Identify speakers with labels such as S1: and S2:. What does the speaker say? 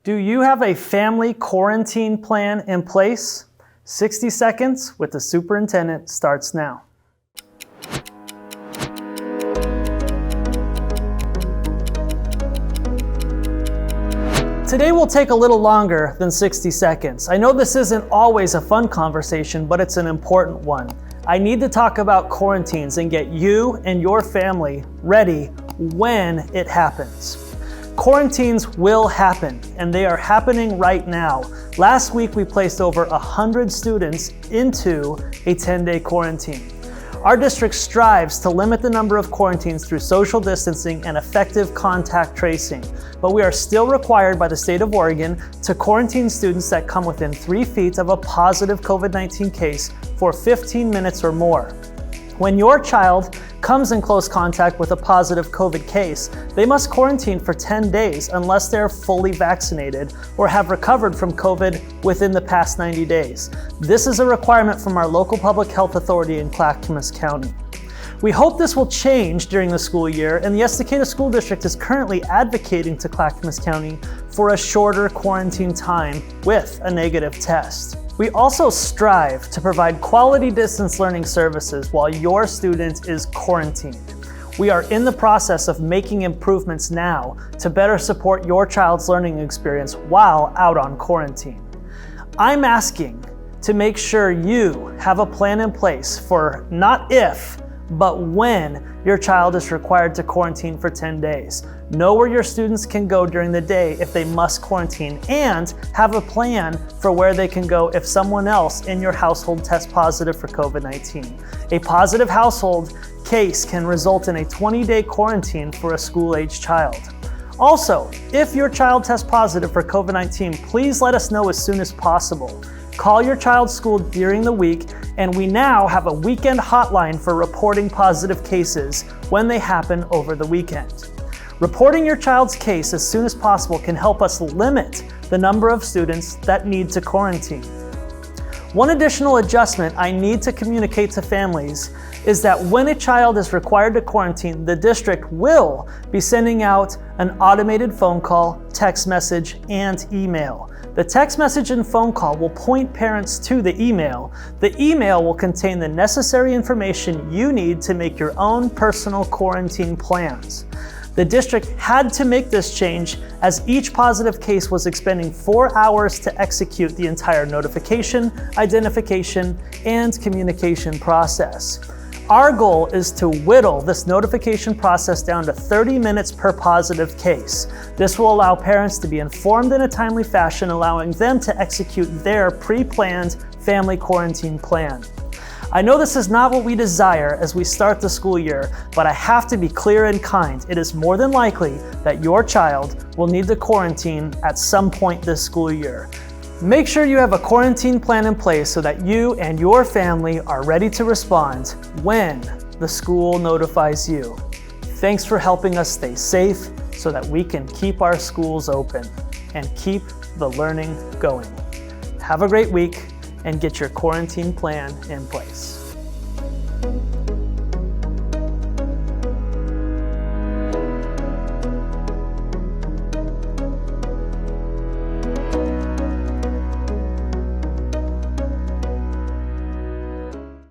S1: Do you have a family quarantine plan in place? 60 seconds with the superintendent starts now. Today will take a little longer than 60 seconds. I know this isn't always a fun conversation, but it's an important one. I need to talk about quarantines and get you and your family ready when it happens. Quarantines will happen, and they are happening right now. Last week, we placed over 100 students into a 10-day quarantine. Our district strives to limit the number of quarantines through social distancing and effective contact tracing, but we are still required by the state of Oregon to quarantine students that come within 3 feet of a positive COVID-19 case for 15 minutes or more. When your child comes in close contact with a positive COVID case, they must quarantine for 10 days unless they're fully vaccinated or have recovered from COVID within the past 90 days. This is a requirement from our local public health authority in Clackamas County. We hope this will change during the school year, and the Estacada School District is currently advocating to Clackamas County for a shorter quarantine time with a negative test. We also strive to provide quality distance learning services while your student is quarantined. We are in the process of making improvements now to better support your child's learning experience while out on quarantine. I'm asking to make sure you have a plan in place for not if, but when your child is required to quarantine for 10 days. Know where your students can go during the day if they must quarantine, and have a plan for where they can go if someone else in your household tests positive for COVID-19. A positive household case can result in a 20-day quarantine for a school-age child. Also, if your child tests positive for COVID-19, please let us know as soon as possible. Call your child's school during the week, and we now have a weekend hotline for reporting positive cases when they happen over the weekend. Reporting your child's case as soon as possible can help us limit the number of students that need to quarantine. One additional adjustment I need to communicate to families is that when a child is required to quarantine, the district will be sending out an automated phone call, text message, and email. The text message and phone call will point parents to the email. The email will contain the necessary information you need to make your own personal quarantine plans. The district had to make this change as each positive case was expending 4 hours to execute the entire notification, identification, and communication process. Our goal is to whittle this notification process down to 30 minutes per positive case. This will allow parents to be informed in a timely fashion, allowing them to execute their pre-planned family quarantine plan. I know this is not what we desire as we start the school year, but I have to be clear and kind. It is more than likely that your child will need to quarantine at some point this school year. Make sure you have a quarantine plan in place so that you and your family are ready to respond when the school notifies you. Thanks for helping us stay safe so that we can keep our schools open and keep the learning going. Have a great week and get your quarantine plan in place.